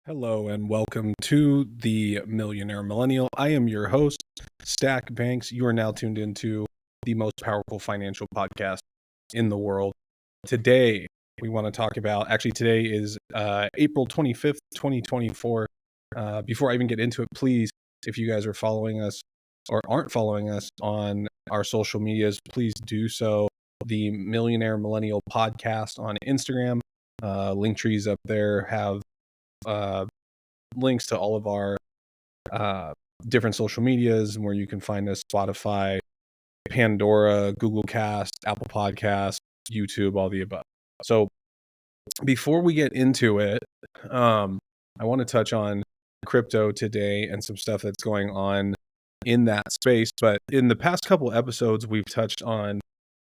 Hello and welcome to the Millionaire Millennial. I am your host, Stack Banks. You are now tuned into the most powerful financial podcast in the world. Today, we want to talk about, today is April 25th, 2024. Before I even get into it, please, if you guys are following us or aren't following us on our social medias, please do so. The Millionaire Millennial podcast on Instagram, link trees up there have links to all of our different social medias where you can find us: Spotify, Pandora, Google Cast, Apple Podcasts, YouTube, all the above. So before we get into it, I want to touch on crypto today and some stuff that's going on in that space. But in the past couple episodes, we've touched on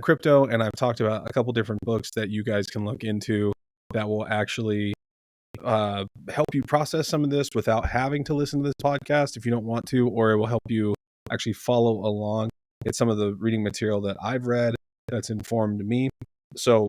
crypto, and I've talked about a couple different books that you guys can look into that will actually help you process some of this without having to listen to this podcast if you don't want to, or it will help you actually follow along. It's some of the reading material that I've read that's informed me. So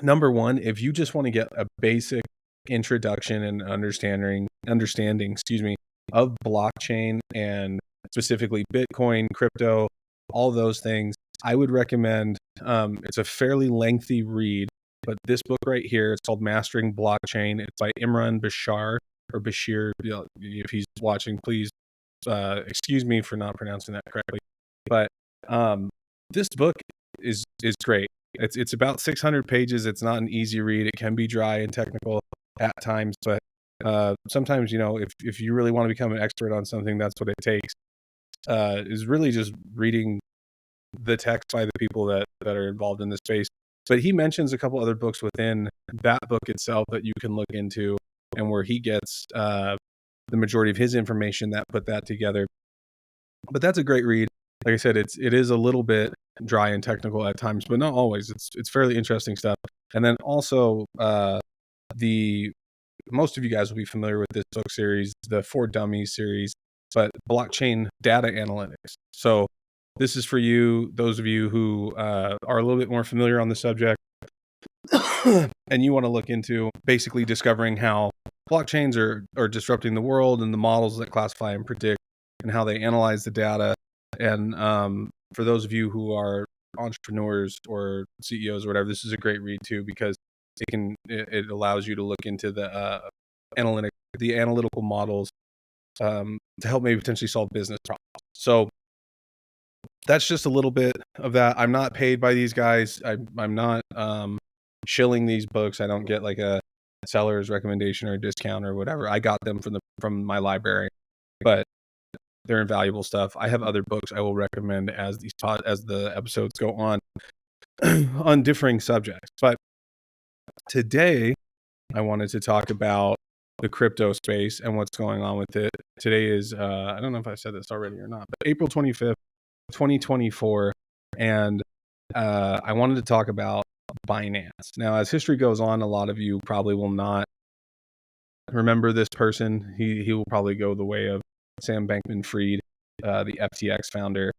number one, if you just want to get a basic introduction and understanding, of blockchain and specifically Bitcoin, crypto, all those things, I would recommend, it's a fairly lengthy read, but this book right here, it's called Mastering Blockchain. It's by Imran Bashar, or Bashir. If he's watching, please excuse me for not pronouncing that correctly. But this book is great. It's about 600 pages. It's not an easy read. It can be dry and technical at times, but sometimes, if you really want to become an expert on something, that's what it takes. Is really just reading the text by the people that are involved in this space. But he mentions a couple other books within that book itself that you can look into, and where he gets the majority of his information that put that together. But that's a great read. Like I said, it is a little bit dry and technical at times, but not always. It's fairly interesting stuff. And then also most of you guys will be familiar with this book series, the For Dummies series, but blockchain data analytics. So this is for you, those of you who are a little bit more familiar on the subject, and you want to look into basically discovering how blockchains are disrupting the world and the models that classify and predict and how they analyze the data. And for those of you who are entrepreneurs or CEOs or whatever, this is a great read too, because it allows you to look into the analytical models to help maybe potentially solve business problems. So that's just a little bit of that. I'm not paid by these guys. I'm not shilling these books. I don't get like a seller's recommendation or a discount or whatever. I got them from my library, but they're invaluable stuff. I have other books I will recommend as the episodes go on on differing subjects. But today I wanted to talk about the crypto space and what's going on with it. Today is I don't know if I said this already or not, but April 25th, 2024, and I wanted to talk about Binance. Now, as history goes on, a lot of you probably will not remember this person. He will probably go the way of Sam Bankman-Fried, the FTX founder,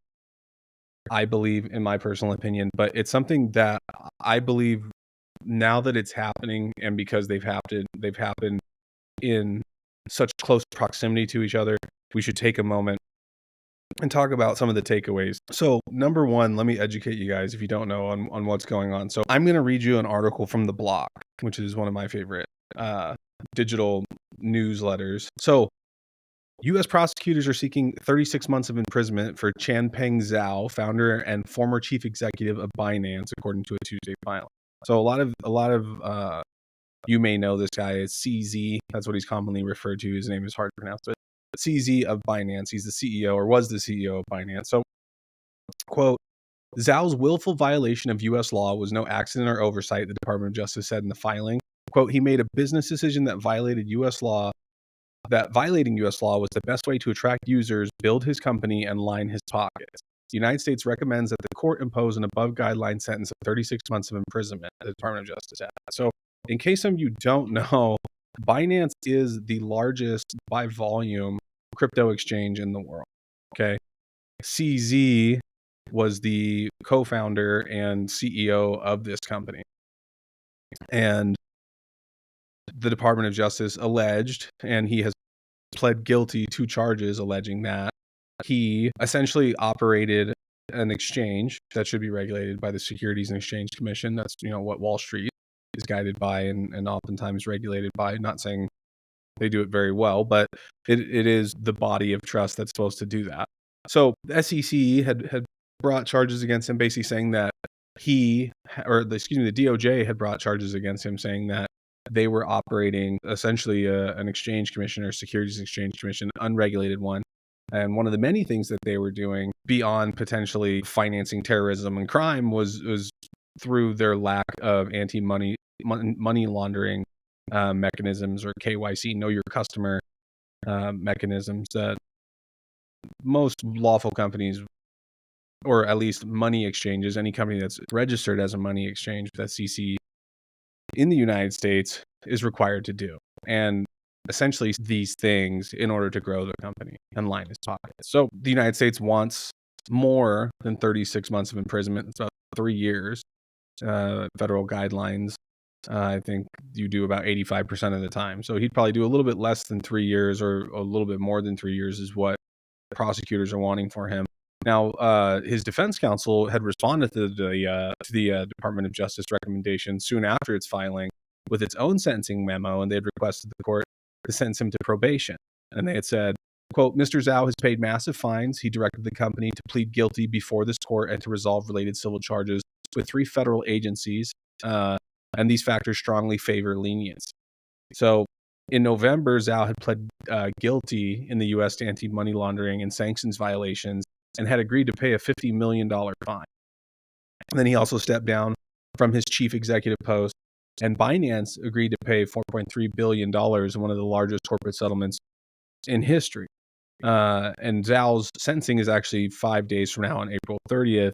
I believe, in my personal opinion. But it's something that I believe now that it's happening, and because they've happened in such close proximity to each other, we should take a moment and talk about some of the takeaways. So number one, let me educate you guys if you don't know on what's going on. So I'm going to read you an article from The Block, which is one of my favorite digital newsletters. So U.S. prosecutors are seeking 36 months of imprisonment for Changpeng Zhao, founder and former chief executive of Binance, according to a Tuesday filing. So a lot of you may know this guy as CZ. That's what he's commonly referred to. His name is hard to pronounce, but CZ of Binance. He's the CEO, or was the CEO of Binance. So, quote, Zhao's willful violation of U.S. law was no accident or oversight, the Department of Justice said in the filing. Quote, he made a business decision that violating U.S. law was the best way to attract users, build his company, and line his pockets. The United States recommends that the court impose an above-guideline sentence of 36 months of imprisonment, the Department of Justice added. So, in case some of you don't know, Binance is the largest by volume crypto exchange in the world. Okay. CZ was the co-founder and CEO of this company. And the Department of Justice alleged, and he has pled guilty to charges alleging that he essentially operated an exchange that should be regulated by the Securities and Exchange Commission. That's, what Wall Street is guided by and oftentimes regulated by. Not saying they do it very well, but it is the body of trust that's supposed to do that. So the SEC had brought charges against him, basically saying that the DOJ had brought charges against him, saying that they were operating essentially an exchange commission or Securities Exchange Commission, an unregulated one. And one of the many things that they were doing beyond potentially financing terrorism and crime was through their lack of money laundering mechanisms, or KYC, know your customer mechanisms, that most lawful companies, or at least money exchanges, any company that's registered as a money exchange with SEC in the United States, is required to do. And essentially these things in order to grow the company and line its pockets. So the United States wants more than 36 months of imprisonment. It's about 3 years. Federal guidelines, I think you do about 85% of the time. So he'd probably do a little bit less than 3 years, or a little bit more than 3 years is what prosecutors are wanting for him. Now, his defense counsel had responded to the Department of Justice recommendation soon after its filing with its own sentencing memo, and they had requested the court to sentence him to probation. And they had said, quote, Mr. Zhao has paid massive fines. He directed the company to plead guilty before this court and to resolve related civil charges with 3 federal agencies, and these factors strongly favor leniency. So in November, Zhao had pled guilty in the U.S. to anti-money laundering and sanctions violations and had agreed to pay a $50 million fine. And then he also stepped down from his chief executive post, and Binance agreed to pay $4.3 billion in one of the largest corporate settlements in history. And Zhao's sentencing is actually 5 days from now, on April 30th.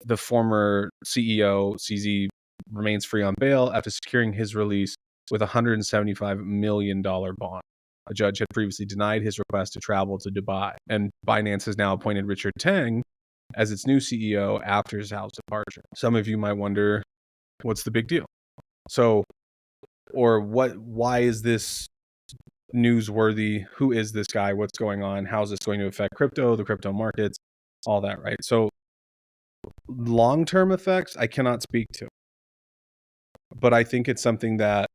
The former CEO, CZ, remains free on bail after securing his release with a $175 million bond. A judge had previously denied his request to travel to Dubai, and Binance has now appointed Richard Teng as its new CEO after Zhao's departure. Some of you might wonder, what's the big deal? So, or why is this newsworthy? Who is this guy? What's going on? How is this going to affect crypto, the crypto markets, all that, right? So long-term effects, I cannot speak to, but I think it's something that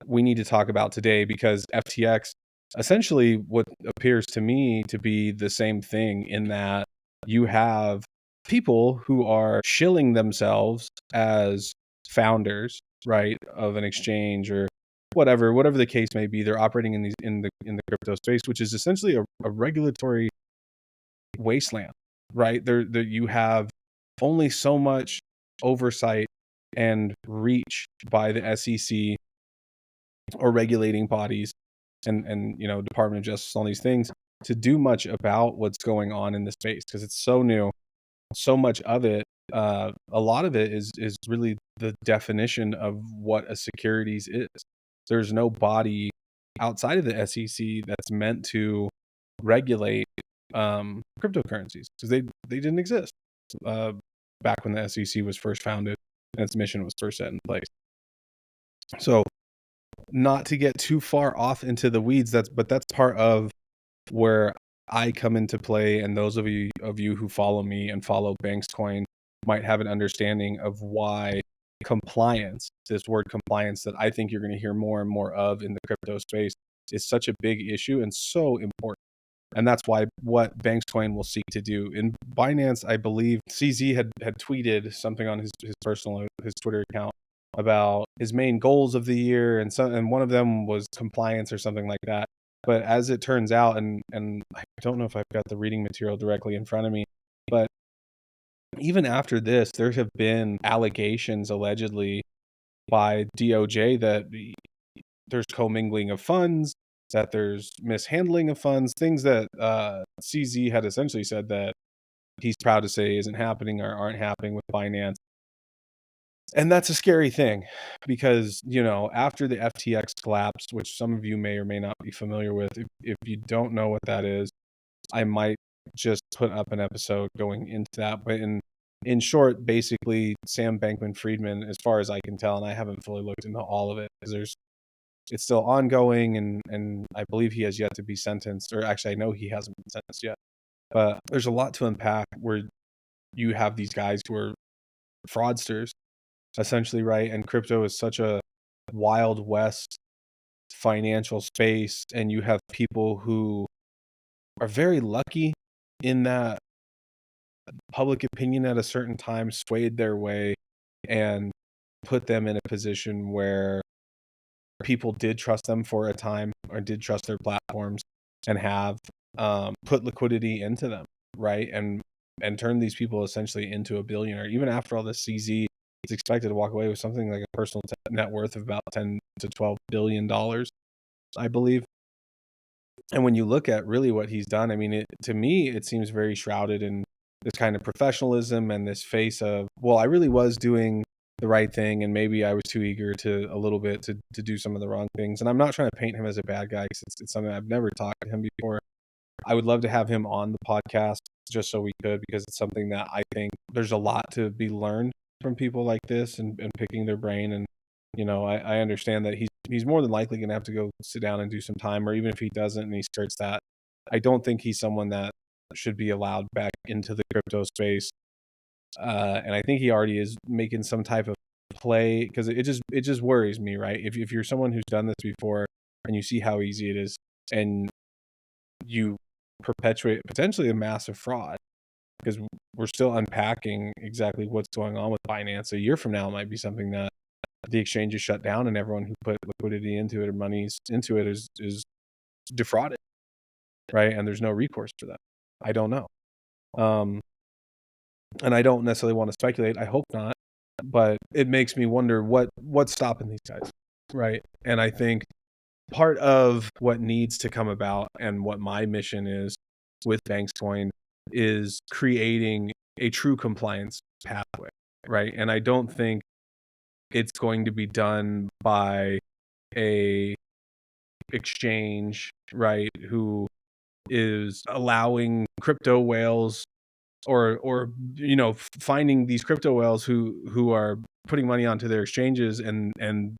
we need to talk about today, because FTX, essentially what appears to me to be the same thing, in that you have people who are shilling themselves as founders, right, of an exchange or whatever the case may be. They're operating in the crypto space, which is essentially a regulatory wasteland, right? There you have only so much oversight and reach by the SEC or regulating bodies and Department of Justice, all these things, to do much about what's going on in the space, because it's so new. So much of it, a lot of it is really the definition of what a securities is. There's no body outside of the SEC that's meant to regulate cryptocurrencies, because they didn't exist back when the SEC was first founded and its mission was first set in place. So, not to get too far off into the weeds, that's part of where I come into play, and those of you who follow me and follow Bankscoin might have an understanding of why compliance, this word compliance that I think you're going to hear more and more of in the crypto space, is such a big issue and so important. And that's why what Bankscoin will seek to do. In Binance, I believe CZ had tweeted something on his Twitter account about his main goals of the year, and one of them was compliance or something like that. But as it turns out, and I don't know if I've got the reading material directly in front of me, but even after this, there have been allegations allegedly by DOJ that there's commingling of funds, that there's mishandling of funds, things that CZ had essentially said that he's proud to say isn't happening or aren't happening with Binance. And that's a scary thing, because, after the FTX collapse, which some of you may or may not be familiar with, if you don't know what that is, I might just put up an episode going into that. But in short, basically, Sam Bankman-Friedman, as far as I can tell, and I haven't fully looked into all of it, because there's it's still ongoing, and I believe he has yet to be sentenced, or actually I know he hasn't been sentenced yet. But there's a lot to unpack where you have these guys who are fraudsters, essentially, right? And crypto is such a wild west financial space, and you have people who are very lucky in that public opinion at a certain time swayed their way and put them in a position where people did trust them for a time, or did trust their platforms, and have put liquidity into them, right? And turn these people essentially into a billionaire. Even after all this, CZ is expected to walk away with something like a personal net worth of about 10 to 12 billion dollars, I believe. And when you look at really what he's done, I mean, to me, it seems very shrouded in this kind of professionalism and this face of, well, I really was doing the right thing, and maybe I was too eager to a little bit to do some of the wrong things. And I'm not trying to paint him as a bad guy, because it's something I've never talked to him before. I would love to have him on the podcast just so we could, because it's something that I think there's a lot to be learned from people like this, and picking their brain. And, I understand that he's more than likely going to have to go sit down and do some time, or even if he doesn't and he skirts that, I don't think he's someone that should be allowed back into the crypto space. And I think he already is making some type of play, because it just worries me, right? If you're someone who's done this before and you see how easy it is, and you perpetuate potentially a massive fraud, because we're still unpacking exactly what's going on with Binance. A year from now, it might be something that the exchange is shut down, and everyone who put liquidity into it or monies into it is defrauded, right? And there's no recourse for that. I don't know. And I don't necessarily want to speculate. I hope not. But it makes me wonder what's stopping these guys, right? And I think part of what needs to come about, and what my mission is with Bankscoin, is creating a true compliance pathway, right? And I don't think it's going to be done by a exchange, right, who is allowing crypto whales, or finding these crypto whales who are putting money onto their exchanges, and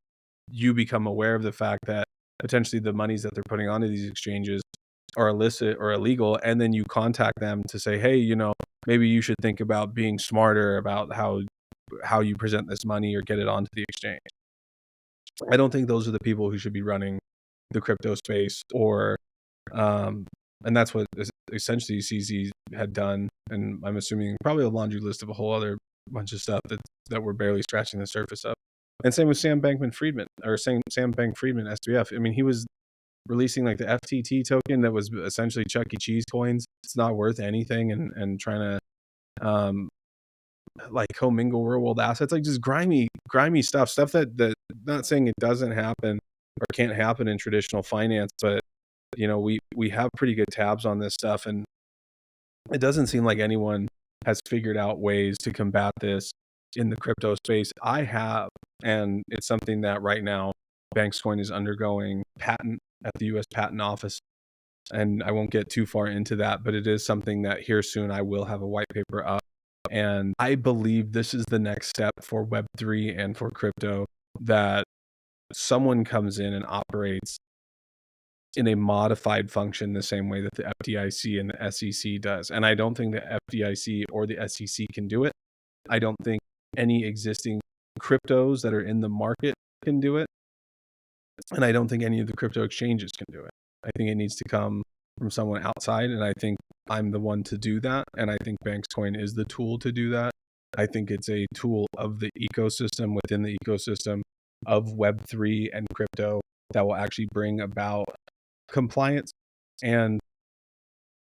you become aware of the fact that potentially the monies that they're putting onto these exchanges are illicit or illegal, and then you contact them to say, hey, maybe you should think about being smarter about how you present this money or get it onto the exchange. I don't think those are the people who should be running the crypto space, and that's what essentially CZ had done. And I'm assuming probably a laundry list of a whole other bunch of stuff that we're barely scratching the surface of. And same with Sam Bankman-Friedman, SBF. I mean, he was releasing like the FTT token that was essentially Chuck E. Cheese coins. It's not worth anything, and trying to like commingle real world assets, like just grimy stuff that not saying it doesn't happen or can't happen in traditional finance, but we have pretty good tabs on this stuff, and it doesn't seem like anyone has figured out ways to combat this in the crypto space. I have, and it's something that right now Bankscoin is undergoing patent at the US Patent Office, and I won't get too far into that, but it is something that here soon I will have a white paper up. And I believe this is the next step for Web3 and for crypto, that someone comes in and operates in a modified function the same way that the FDIC and the SEC does. And I don't think the FDIC or the SEC can do it. I don't think any existing cryptos that are in the market can do it. And I don't think any of the crypto exchanges can do it. I think it needs to come from someone outside, and I think I'm the one to do that. And I think Bankscoin is the tool to do that. I think it's a tool of the ecosystem, within the ecosystem of Web3 and crypto, that will actually bring about compliance, and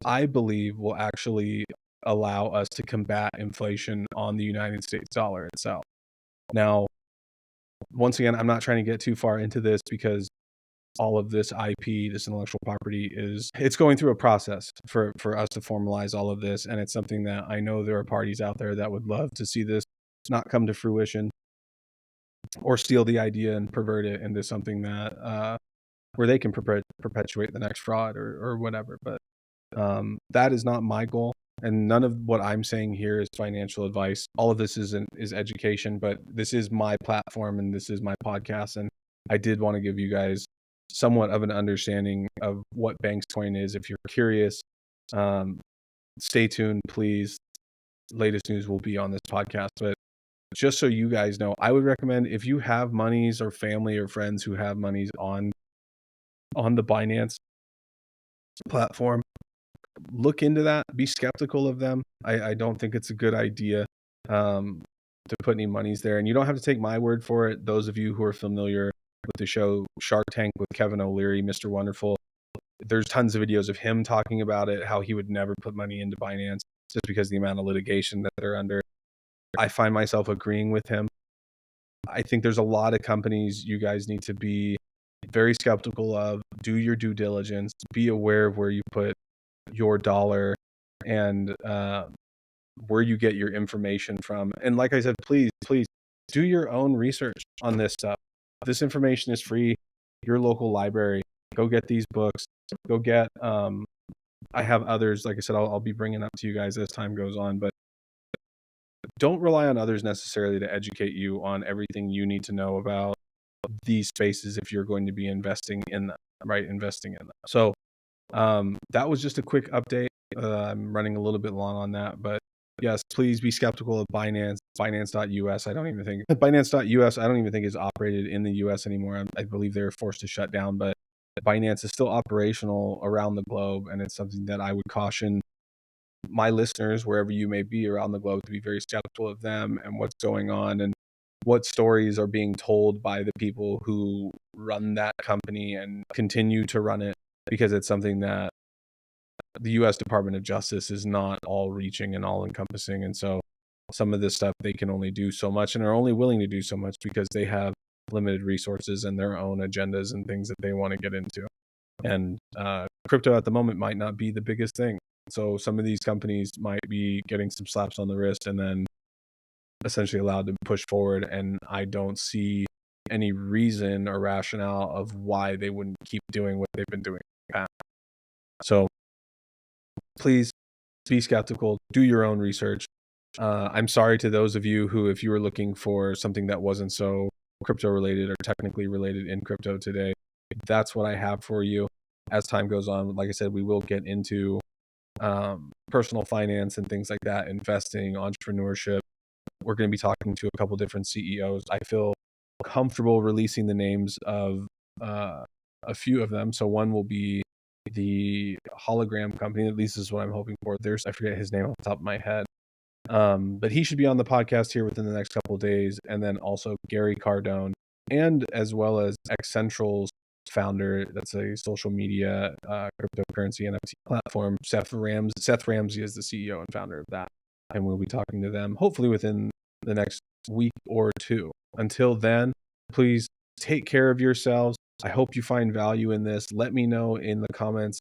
I believe will actually allow us to combat inflation on the United States dollar itself. Now, once again, I'm not trying to get too far into this, because all of this IP, this intellectual property, it's going through a process for us to formalize all of this. And it's something that I know there are parties out there that would love to see this not come to fruition, or steal the idea and pervert it into something that where they can perpetuate the next fraud or whatever. But that is not my goal. And none of what I'm saying here is financial advice. All of this is education, but this is my platform and this is my podcast. And I did want to give you guys somewhat of an understanding of what Bankscoin is. If you're curious, stay tuned, please. Latest news will be on this podcast. But just so you guys know, I would recommend, if you have monies or family or friends who have monies on the Binance platform, look into that. Be skeptical of them. I don't think it's a good idea to put any monies there. And you don't have to take my word for it. Those of you who are familiar with the show Shark Tank with Kevin O'Leary, Mr. Wonderful, there's tons of videos of him talking about it, how he would never put money into Binance just because of the amount of litigation that they're under. I find myself agreeing with him. I think there's a lot of companies you guys need to be very skeptical of. Do your due diligence. Be aware of where you put your dollar and where you get your information from. And like I said, please do your own research on this stuff. This information is free. Your local library, go get these books. Go get I have others, like I said, I'll be bringing up to you guys as time goes on, but don't rely on others necessarily to educate you on everything you need to know about these spaces if you're going to be investing in them, right? Investing in them. So that was just a quick update. I'm running a little bit long on that, but yes, please be skeptical of Binance. Binance.us, I don't even think is operated in the US anymore. I believe they were forced to shut down, but Binance is still operational around the globe, and it's something that I would caution my listeners, wherever you may be around the globe, to be very skeptical of them and what's going on and what stories are being told by the people who run that company and continue to run it, because it's something that the U.S. Department of Justice is not all reaching and all encompassing. And so some of this stuff, they can only do so much and are only willing to do so much because they have limited resources and their own agendas and things that they want to get into. And crypto at the moment might not be the biggest thing. So some of these companies might be getting some slaps on the wrist and then essentially allowed to push forward. And I don't see any reason or rationale of why they wouldn't keep doing what they've been doing in the past. So please be skeptical, do your own research. I'm sorry to those of you who, if you were looking for something that wasn't so crypto related or technically related in crypto today, that's what I have for you. As time goes on, like I said, we will get into personal finance and things like that, investing, entrepreneurship. We're going to be talking to a couple different CEOs. I feel comfortable releasing the names of a few of them. So one will be the hologram company. At least is what I'm hoping for. I forget his name off the top of my head. But he should be on the podcast here within the next couple of days. And then also Gary Cardone, and as well as Xcentral's founder, that's a social media cryptocurrency NFT platform. Seth Ramsey is the CEO and founder of that. And we'll be talking to them hopefully within the next week or two. Until then, please take care of yourselves. I hope you find value in this. Let me know in the comments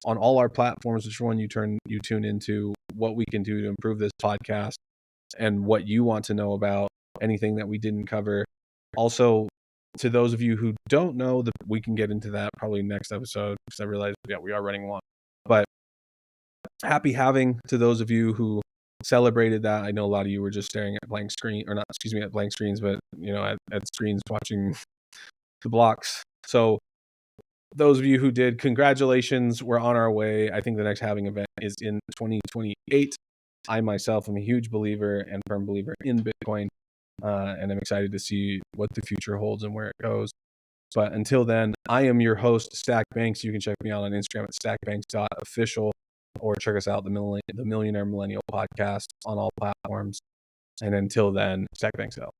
on all our platforms, which one you tune into, what we can do to improve this podcast, and what you want to know about, anything that we didn't cover. Also, to those of you who don't know, we can get into that probably next episode, because I realize, we are running long. But happy having to those of you who celebrated that. I know a lot of you were just staring at blank screens, but at screens watching the blocks. So those of you who did, congratulations. We're on our way. I think the next halving event is in 2028. I myself am a huge believer and firm believer in Bitcoin, and I'm excited to see what the future holds and where it goes. But until then, I am your host, Stack Banks. You can check me out on Instagram at stackbanks.official, or check us out, the Millionaire Millennial Podcast, on all platforms. And until then, Stack Banks out.